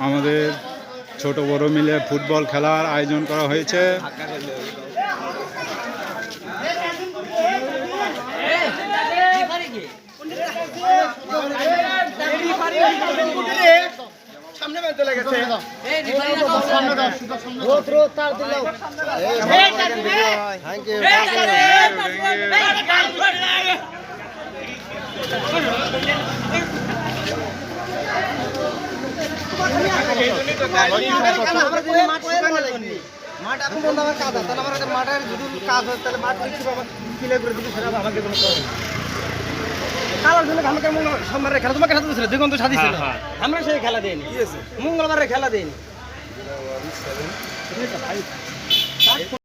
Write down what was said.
আমাদের ছোট বড় মিলে ফুটবল খেলার আয়োজন করা হয়েছে। মাঠ এখন বন্ধ আমার কাজ আছে, আমার মাঠের যদি কাজ হয় তাহলে মাঠ কিনে করে দিবি, সেটা আমাকে কোনো কালার জন্য আমাকে সোমবারের খেলা তোমাকে সাথে ছিল, দিগন্ত সাথী ছিল, আমরা সেই খেলা দিইনি, মঙ্গলবারের খেলা দিইনি।